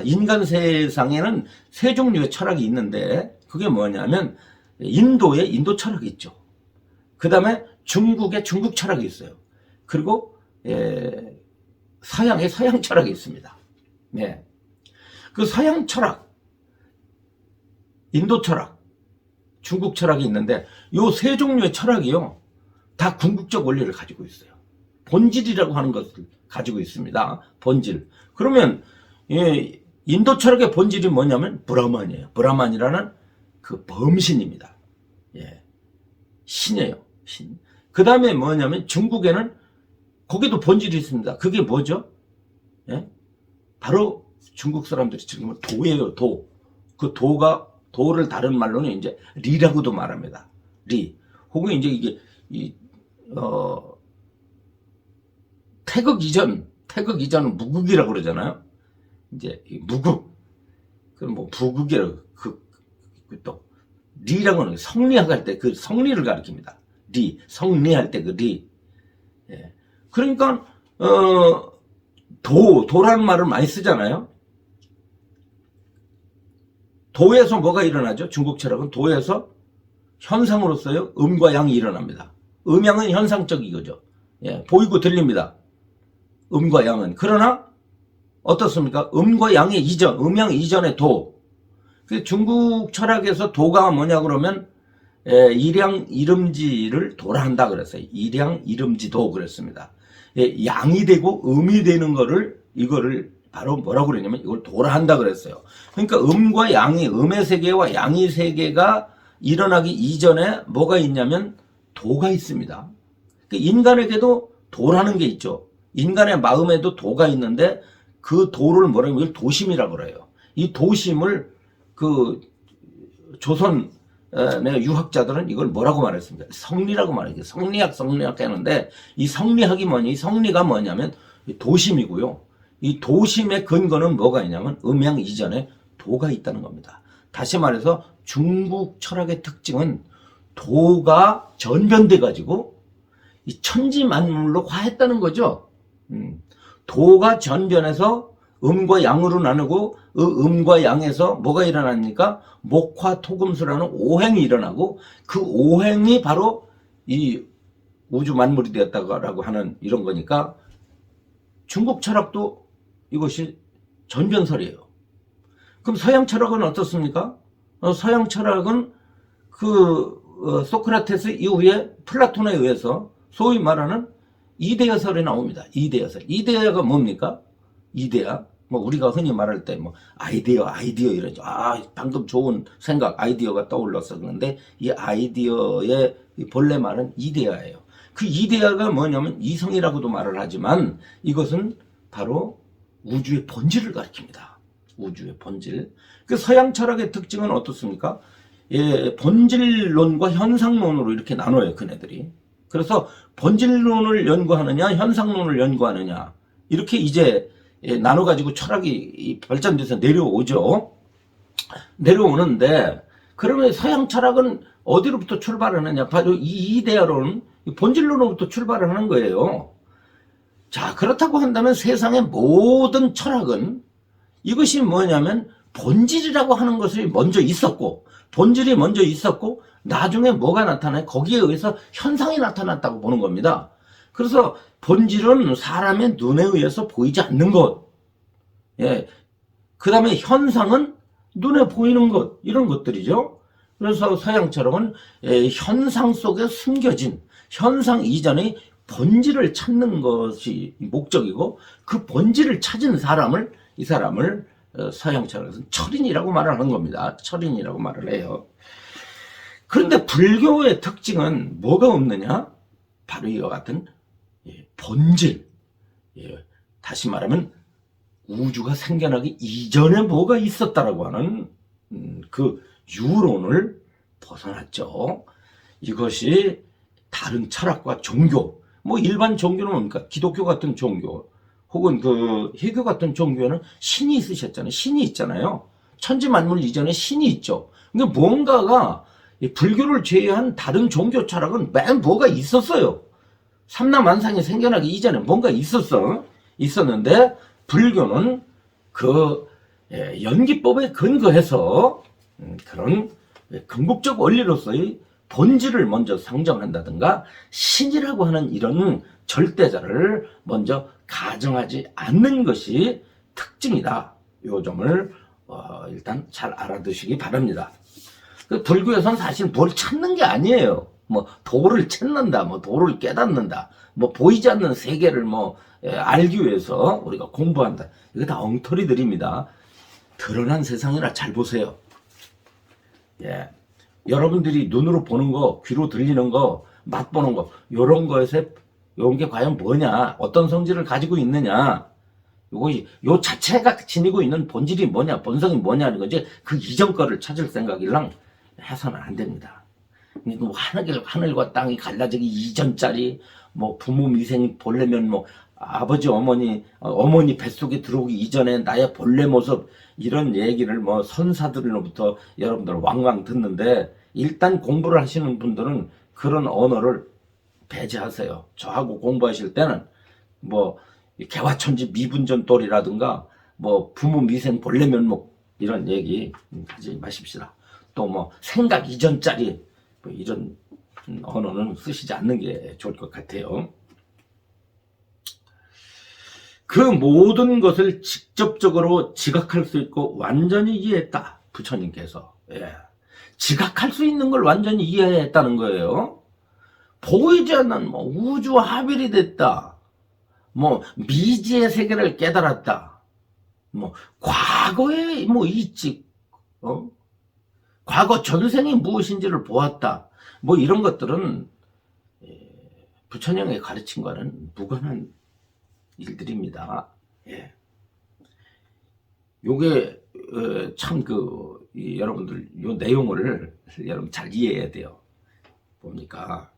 S1: 인간 세상에는 세 종류의 철학이 있는데 그게 뭐냐면 인도에 인도 철학이 있죠. 그 다음에 중국에 중국 철학이 있어요. 그리고 서양에 서양 철학이 있습니다. 네. 그 서양 철학, 인도 철학, 중국 철학이 있는데 요 세 종류의 철학이요 다 궁극적 원리를 가지고 있어요. 본질이라고 하는 것을 가지고 있습니다. 본질. 그러면 인도 철학의 본질이 뭐냐면 브라만이에요. 브라만이라는 그 범신입니다. 예. 신이에요. 신. 그 다음에 뭐냐면 중국에는 거기도 본질이 있습니다. 그게 뭐죠? 예? 바로 중국 사람들이 지금 도예요. 도. 그 도를 다른 말로는 이제 리라고도 말합니다. 리. 혹은 이제 이게 태극 이전은 무극이라고 그러잖아요. 이제 무극. 그럼 뭐 부극이라고 또 리라고는 성리학할 때 그 성리를 가리킵니다. 리. 성리할 때 그 리. 예. 그러니까 도라는 말을 많이 쓰잖아요. 도에서 뭐가 일어나죠? 중국 철학은 도에서 현상으로서요 음과 양이 일어납니다. 음양은 현상적이거죠. 예, 보이고 들립니다. 음과 양은. 그러나 어떻습니까? 음과 양의 이전, 음양 이전의 도. 중국 철학에서 도가 뭐냐 그러면 일양 이름지를 도라 한다 그랬어요. 일양 이름지도 그랬습니다. 양이 되고 음이 되는 거를 이거를 바로 뭐라고 그러냐면 이걸 도라 한다 그랬어요. 그러니까 음과 양이 음의 세계와 양의 세계가 일어나기 이전에 뭐가 있냐면 도가 있습니다. 인간에게도 도라는 게 있죠. 인간의 마음에도 도가 있는데 그 도를 뭐라고 이걸 도심이라고 그래요. 이 도심을 그 조선의 유학자들은 이걸 뭐라고 말했습니까? 성리라고 말해요. 성리학 하는데 이 성리학이 뭐냐? 이 성리가 뭐냐면 도심이고요. 이 도심의 근거는 뭐가 있냐면 음양 이전에 도가 있다는 겁니다. 다시 말해서 중국 철학의 특징은 도가 전변돼 가지고 이 천지만물로 화했다는 거죠. 도가 전변해서 음과 양으로 나누고 음과 양에서 뭐가 일어납니까? 목화 토금수라는 오행이 일어나고 그 오행이 바로 이 우주 만물이 되었다고 하는 이런 거니까 중국 철학도 이것이 전변설이에요. 그럼 서양 철학은 어떻습니까? 서양 철학은 소크라테스 이후에 플라톤에 의해서 소위 말하는 이데아설이 나옵니다. 이데아설. 이데아가 뭡니까? 이데아. 뭐 우리가 흔히 말할 때 뭐 아이디어 이러죠. 방금 좋은 생각 아이디어가 떠올랐어. 그런데 이 아이디어의 본래 말은 이데아예요. 그 이데아가 뭐냐면 이성이라고도 말을 하지만 이것은 바로 우주의 본질을 가리킵니다. 우주의 본질. 그 서양 철학의 특징은 어떻습니까? 본질론과 현상론으로 이렇게 나눠요, 그네들이. 그래서 본질론을 연구하느냐, 현상론을 연구하느냐, 이렇게 이제 나눠가지고 철학이 발전돼서 내려오죠. 내려오는데, 그러면 서양 철학은 어디로부터 출발하느냐? 바로 이 이데아론, 본질론으로부터 출발을 하는 거예요. 자, 그렇다고 한다면 세상의 모든 철학은 이것이 뭐냐면 본질이라고 하는 것이 먼저 있었고, 본질이 먼저 있었고, 나중에 뭐가 나타나요? 거기에 의해서 현상이 나타났다고 보는 겁니다. 그래서 본질은 사람의 눈에 의해서 보이지 않는 것. 예. 그 다음에 현상은 눈에 보이는 것. 이런 것들이죠. 그래서 서양 철학은 현상 속에 숨겨진 현상 이전의 본질을 찾는 것이 목적이고 그 본질을 찾은 이 사람을 서양 철학에서는 철인이라고 말하는 겁니다. 철인이라고 말을 해요. 그런데 불교의 특징은 뭐가 없느냐? 바로 이와 같은 본질. 다시 말하면 우주가 생겨나기 이전에 뭐가 있었다라고 하는 그 유론을 벗어났죠. 이것이 다른 철학과 종교, 뭐 일반 종교는 뭡니까? 기독교 같은 종교, 혹은 회교 같은 종교에는 신이 있으셨잖아요. 신이 있잖아요. 천지만물 이전에 신이 있죠. 근데 뭔가가 불교를 제외한 다른 종교 철학은 맨 뭐가 있었어요. 삼라만상이 생겨나기 이전에 뭔가 있었는데 불교는 연기법에 근거해서 그런 건국적 원리로서의 본질을 먼저 상정한다든가 신이라고 하는 이런 절대자를 먼저 가정하지 않는 것이 특징이다. 요 점을 일단 잘 알아두시기 바랍니다. 그 불교에서는 사실 뭘 찾는 게 아니에요. 뭐 도를 찾는다, 뭐 도를 깨닫는다, 뭐 보이지 않는 세계를 알기 위해서 우리가 공부한다. 이거 다 엉터리들입니다. 드러난 세상이라 잘 보세요. 여러분들이 눈으로 보는 거, 귀로 들리는 거, 맛보는 거, 요런 거에서 요런 게 과연 뭐냐, 어떤 성질을 가지고 있느냐, 요 자체가 지니고 있는 본질이 뭐냐, 본성이 뭐냐는 거지, 그 이전 거를 찾을 생각이랑 해서는 안 됩니다. 뭐 하늘과 땅이 갈라지기 이전짜리, 부모 미생이 보려면 아버지 어머니 뱃속에 들어오기 이전에 나의 본래 모습, 이런 얘기를 선사들로부터 여러분들 왕왕 듣는데, 일단 공부를 하시는 분들은 그런 언어를 배제하세요. 저하고 공부하실 때는 개화천지 미분전돌이라든가 부모 미생 본래 면목 이런 얘기 하지 마십시다. 또 생각 이전짜리 이런 언어는 쓰시지 않는 게 좋을 것 같아요. 그 모든 것을 직접적으로 지각할 수 있고 완전히 이해했다. 부처님께서. 지각할 수 있는 걸 완전히 이해했다는 거예요. 보이지 않는 우주 합일이 됐다. 미지의 세계를 깨달았다. 과거의 일찍 과거 전생이 무엇인지를 보았다. 이런 것들은 부처님이 가르친 거는 무관한 일들입니다. 요게 참 여러분들 요 내용을 여러분 잘 이해해야 돼요. 뭡니까?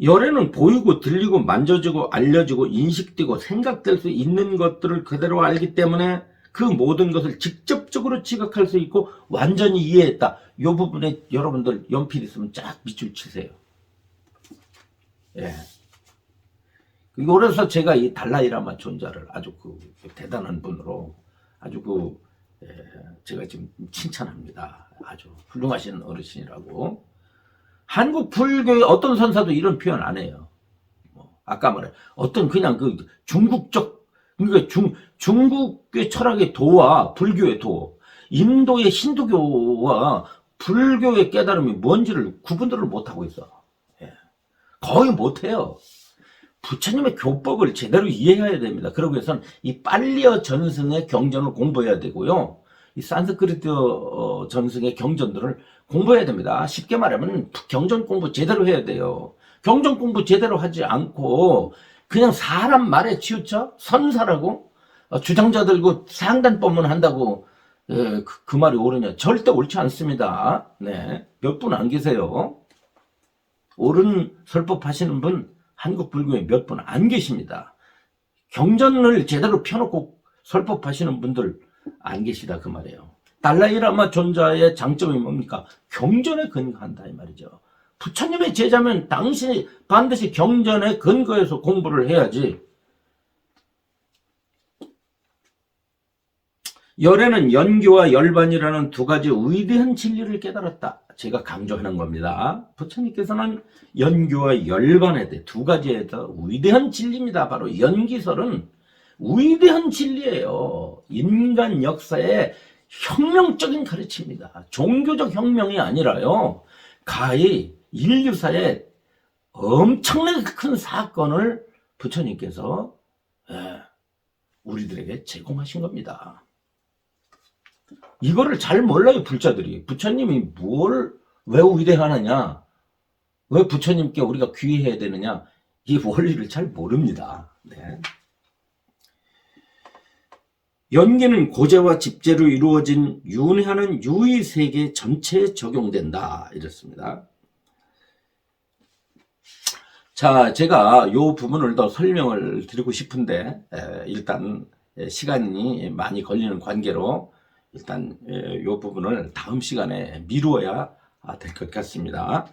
S1: 열애는 보이고 들리고 만져지고 알려지고 인식되고 생각될 수 있는 것들을 그대로 알기 때문에 그 모든 것을 직접적으로 지각할 수 있고 완전히 이해했다. 요 부분에 여러분들 연필 있으면 쫙 밑줄 치세요. 그래서 제가 이 달라이라마 존자를 아주 대단한 분으로 아주 제가 지금 칭찬합니다. 아주 훌륭하신 어르신이라고. 한국 불교의 어떤 선사도 이런 표현 안 해요. 아까 말해 어떤 그냥 중국적, 그러니까 중국의 철학의 도와 불교의 도, 인도의 힌두교와 불교의 깨달음이 뭔지를 구분들을 못하고 있어. 거의 못해요. 부처님의 교법을 제대로 이해해야 됩니다. 그러기 위해서는 이 빨리어 전승의 경전을 공부해야 되고요. 이 산스크리트 전승의 경전들을 공부해야 됩니다. 쉽게 말하면 경전 공부 제대로 해야 돼요. 경전 공부 제대로 하지 않고 그냥 사람 말에 치우쳐 선사라고 주장자들고 상단법문 한다고 그 말이 옳으냐? 절대 옳지 않습니다. 몇 분 안 계세요. 옳은 설법하시는 분 한국 불교에 몇 분 안 계십니다. 경전을 제대로 펴놓고 설법하시는 분들 안 계시다 그 말이에요. 달라이라마 존자의 장점이 뭡니까? 경전에 근거한다 이 말이죠. 부처님의 제자면 당신이 반드시 경전에 근거해서 공부를 해야지. 열애는 연교와 열반이라는 두 가지 위대한 진리를 깨달았다. 제가 강조하는 겁니다. 부처님께서는 연교와 열반에 대해 두 가지에 더 위대한 진리입니다. 바로 연기설은 위대한 진리예요. 인간 역사의 혁명적인 가르침입니다. 종교적 혁명이 아니라요. 가히 인류사의 엄청나게 큰 사건을 부처님께서 우리들에게 제공하신 겁니다. 이거를 잘 몰라요, 불자들이. 부처님이 왜 위대하느냐, 왜 부처님께 우리가 귀해야 되느냐, 이 원리를 잘 모릅니다. 연기는 고재와 집재로 이루어진 윤회하는 유의세계 전체에 적용된다. 이렇습니다. 자, 제가 이 부분을 더 설명을 드리고 싶은데 일단 시간이 많이 걸리는 관계로 일단 이 부분을 다음 시간에 미루어야 될 것 같습니다.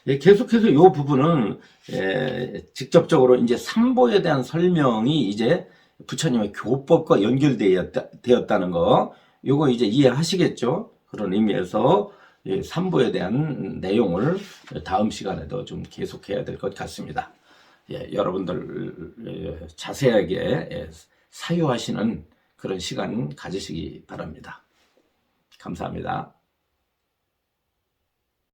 S1: 계속해서 이 부분은 직접적으로 이제 삼보에 대한 설명이 이제 부처님의 교법과 연결되었다는 거, 요거 이제 이해하시겠죠? 그런 의미에서 3부에 대한 내용을 다음 시간에도 좀 계속해야 될 것 같습니다. 여러분들 자세하게 사유하시는 그런 시간 가지시기 바랍니다. 감사합니다.